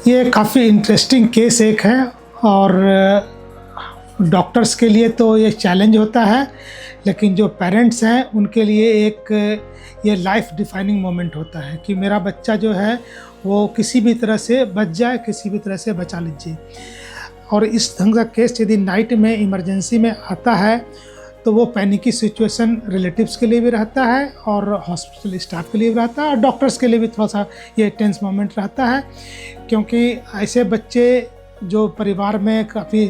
ये काफ़ी interesting case एक है और डॉक्टर्स के लिए तो ये चैलेंज होता है, लेकिन जो पेरेंट्स हैं उनके लिए एक ये लाइफ डिफाइनिंग मोमेंट होता है कि मेरा बच्चा जो है वो किसी भी तरह से बच जाए, किसी भी तरह से बचा लीजिए। और इस ढंग का केस यदि नाइट में इमरजेंसी में आता है तो वो पैनिकी सिचुएशन रिलेटिव्स के लिए भी रहता है और हॉस्पिटल स्टाफ के लिए भी रहता है और डॉक्टर्स के लिए भी थोड़ा सा ये टेंस मोमेंट रहता है, क्योंकि ऐसे बच्चे जो परिवार में काफ़ी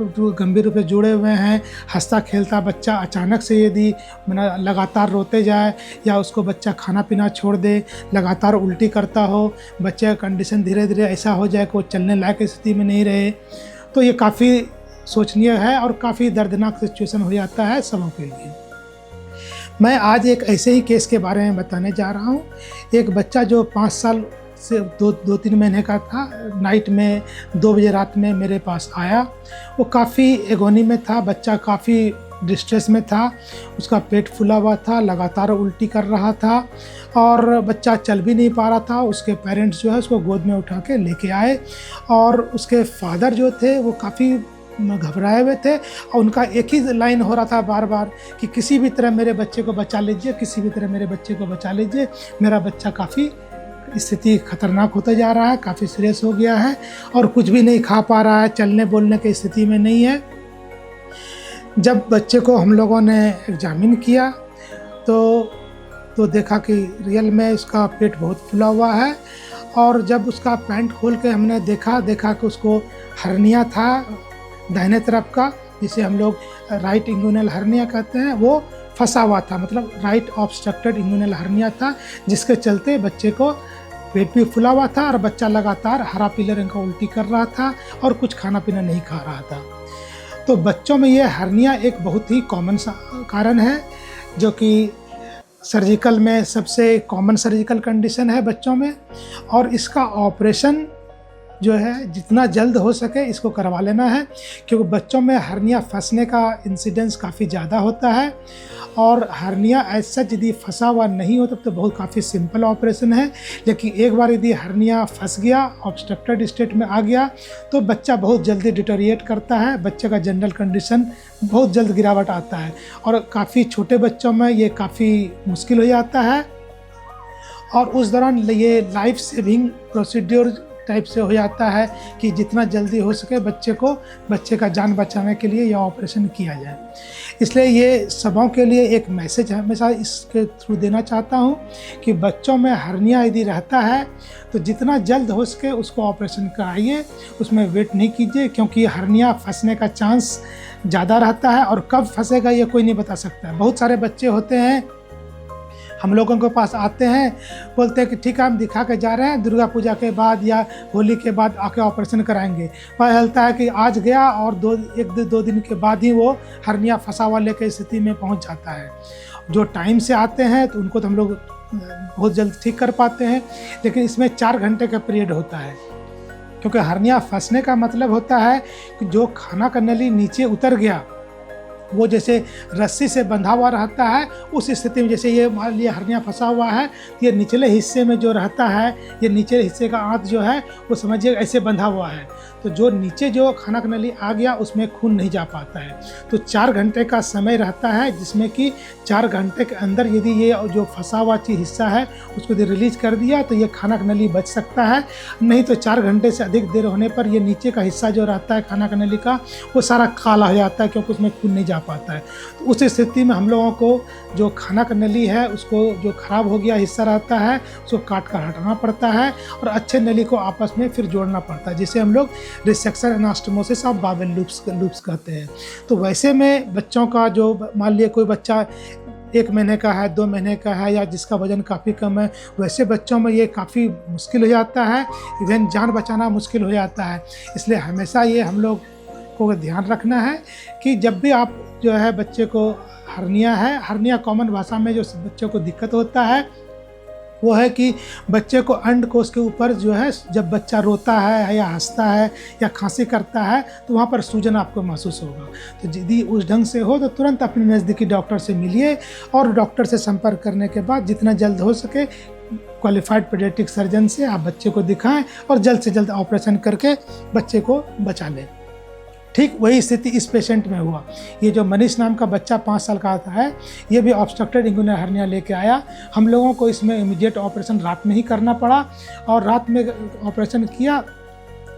गंभीर रूप से जुड़े हुए हैं, हंसता खेलता बच्चा अचानक से यदि लगातार रोते जाए या उसको बच्चा खाना पीना छोड़ दे, लगातार उल्टी करता हो, बच्चे का कंडीशन धीरे धीरे ऐसा हो जाए कि वो चलने लायक स्थिति में नहीं रहे, तो ये काफ़ी सोचनीय है और काफ़ी दर्दनाक सिचुएशन हो जाता है सबों के लिए। मैं आज एक ऐसे ही केस के बारे में बताने जा रहा हूँ। एक बच्चा जो 5 साल से 2-3 महीने का था, नाइट में 2 बजे रात में मेरे पास आया। वो काफ़ी एगोनी में था, बच्चा काफ़ी डिस्ट्रेस में था, उसका पेट फूला हुआ था, लगातार उल्टी कर रहा था और बच्चा चल भी नहीं पा रहा था। उसके पेरेंट्स जो है उसको गोद में उठा के लेके आए और उसके फादर जो थे वो काफ़ी घबराए हुए थे और उनका एक ही लाइन हो रहा था बार बार कि किसी भी तरह मेरे बच्चे को बचा लीजिए, किसी भी तरह मेरे बच्चे को बचा लीजिए, मेरा बच्चा काफ़ी स्थिति खतरनाक होता जा रहा है, काफ़ी सीरियस हो गया है और कुछ भी नहीं खा पा रहा है, चलने बोलने की स्थिति में नहीं है। जब बच्चे को हम लोगों ने एग्जामिन किया तो देखा कि रियल में उसका पेट बहुत फूला हुआ है और जब उसका पैंट खोल के हमने देखा कि उसको हर्निया था दाहिने तरफ का, जिसे हम लोग राइट इंगुइनल हर्निया कहते हैं, वो फंसा हुआ था, मतलब राइट ऑब्स्ट्रक्टेड इंगुइनल हर्निया था, जिसके चलते बच्चे को पेट भी फूला हुआ था और बच्चा लगातार हरा पीले रंग का उल्टी कर रहा था और कुछ खाना पीना नहीं खा रहा था। तो बच्चों में ये हर्निया एक बहुत ही कॉमन कारण है, जो कि सर्जिकल में सबसे कॉमन सर्जिकल कंडीशन है बच्चों में, और इसका ऑपरेशन जो है जितना जल्द हो सके इसको करवा लेना है, क्योंकि बच्चों में हर्निया फंसने का इंसिडेंस काफ़ी ज़्यादा होता है और हर्निया ऐसा यदि फंसा हुआ नहीं हो तब तो बहुत काफ़ी सिंपल ऑपरेशन है, लेकिन एक बार यदि हर्निया फंस गया, ऑब्स्ट्रक्टेड स्टेट में आ गया तो बच्चा बहुत जल्दी डिटोरिएट करता है, बच्चे का जनरल कंडीशन बहुत जल्द गिरावट आता है और काफ़ी छोटे बच्चों में ये काफ़ी मुश्किल हो जाता है और उस दौरान ये लाइफ सेविंग प्रोसीड्योर टाइप से हो जाता है कि जितना जल्दी हो सके बच्चे का जान बचाने के लिए यह ऑपरेशन किया जाए। इसलिए ये सबों के लिए एक मैसेज हमेशा इसके थ्रू देना चाहता हूँ कि बच्चों में हर्निया यदि रहता है तो जितना जल्द हो सके उसको ऑपरेशन कराइए, उसमें वेट नहीं कीजिए, क्योंकि हर्निया फंसने का चांस ज़्यादा रहता है और कब फंसेगा ये कोई नहीं बता सकता है। बहुत सारे बच्चे होते हैं हम लोगों के पास आते हैं, बोलते हैं कि ठीक है हम दिखा के जा रहे हैं, दुर्गा पूजा के बाद या होली के बाद आके ऑपरेशन कराएंगे। पता चलता है कि आज गया और 1-2 दिन के बाद ही वो हर्निया फंसा वाले की स्थिति में पहुंच जाता है। जो टाइम से आते हैं तो उनको तो हम लोग बहुत जल्द ठीक कर पाते हैं, लेकिन इसमें 4 घंटे का पीरियड होता है, क्योंकि हर्निया फंसने का मतलब होता है कि जो खाना का नली नीचे उतर गया वो जैसे रस्सी से बंधा हुआ रहता है, उस स्थिति में जैसे ये मान लिया हर्निया फंसा हुआ है तो ये निचले हिस्से में जो रहता है, ये निचले हिस्से का आंत जो है वो समझिए ऐसे बंधा हुआ है, तो जो नीचे जो खाना का नली आ गया उसमें खून नहीं जा पाता है। तो 4 घंटे का समय रहता है, जिसमें कि 4 घंटे के अंदर यदि ये जो फंसा हुआ हिस्सा है उसको यदि रिलीज कर दिया तो ये खाना का नली बच सकता है, नहीं तो 4 घंटे से अधिक देर होने पर ये नीचे का हिस्सा जो रहता है खाना का नली का वो सारा काला हो जाता है, क्योंकि उसमें खून नहीं जा पाता है। तो उस स्थिति में हम लोगों को जो खाना का नली है उसको जो खराब हो गया हिस्सा रहता है उसको काट कर हटाना पड़ता है और अच्छे नली को आपस में फिर जोड़ना पड़ता है, जिसे हम लोग resection anastomosis of bowel loops कहते हैं। तो वैसे में बच्चों का जो मान लिया कोई बच्चा 1 महीने का है, 2 महीने का है या जिसका वजन काफ़ी कम है, वैसे बच्चों में ये काफ़ी मुश्किल हो जाता है, इवन जान बचाना मुश्किल हो जाता है। इसलिए हमेशा ये हम लोग को ध्यान रखना है कि जब भी आप जो है बच्चे को हर्निया कॉमन भाषा में जो बच्चों को दिक्कत होता है वो है कि बच्चे को अंडकोश के ऊपर जो है जब बच्चा रोता है या हंसता है या खांसी करता है तो वहाँ पर सूजन आपको महसूस होगा। तो यदि उस ढंग से हो तो तुरंत अपने नज़दीकी डॉक्टर से मिलिए और डॉक्टर से संपर्क करने के बाद जितना जल्द हो सके क्वालिफाइड पीडियाट्रिक सर्जन से आप बच्चे को दिखाएं और जल्द से जल्द ऑपरेशन करके बच्चे को बचा लें। ठीक वही स्थिति इस पेशेंट में हुआ। ये जो मनीष नाम का बच्चा 5 साल का आता है, ये भी ऑब्स्ट्रक्टेड इंगुइनल हर्निया लेके आया। हम लोगों को इसमें इमीडिएट ऑपरेशन रात में ही करना पड़ा और रात में ऑपरेशन किया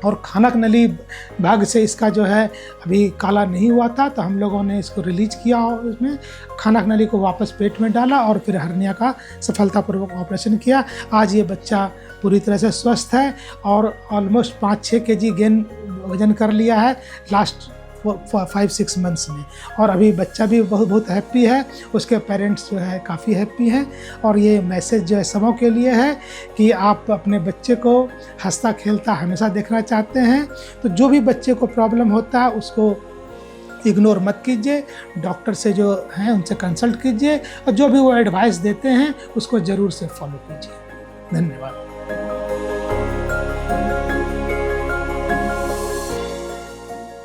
और खानक नली भाग से इसका जो है अभी काला नहीं हुआ था, तो हम लोगों ने इसको रिलीज किया और इसमें खानक नली को वापस पेट में डाला और फिर हर्निया का सफलतापूर्वक ऑपरेशन किया। आज ये बच्चा पूरी तरह से स्वस्थ है और ऑलमोस्ट 5-6 kg गेन वजन कर लिया है लास्ट 5-6 मंथ्स में। और अभी बच्चा भी बहुत हैप्पी है, उसके पेरेंट्स जो है काफ़ी हैप्पी हैं। और ये मैसेज जो है सबों के लिए है कि आप अपने बच्चे को हंसता खेलता हमेशा देखना चाहते हैं, तो जो भी बच्चे को प्रॉब्लम होता है उसको इग्नोर मत कीजिए, डॉक्टर से जो हैं उनसे कंसल्ट कीजिए और जो भी वो एडवाइस देते हैं उसको ज़रूर से फॉलो कीजिए। धन्यवाद।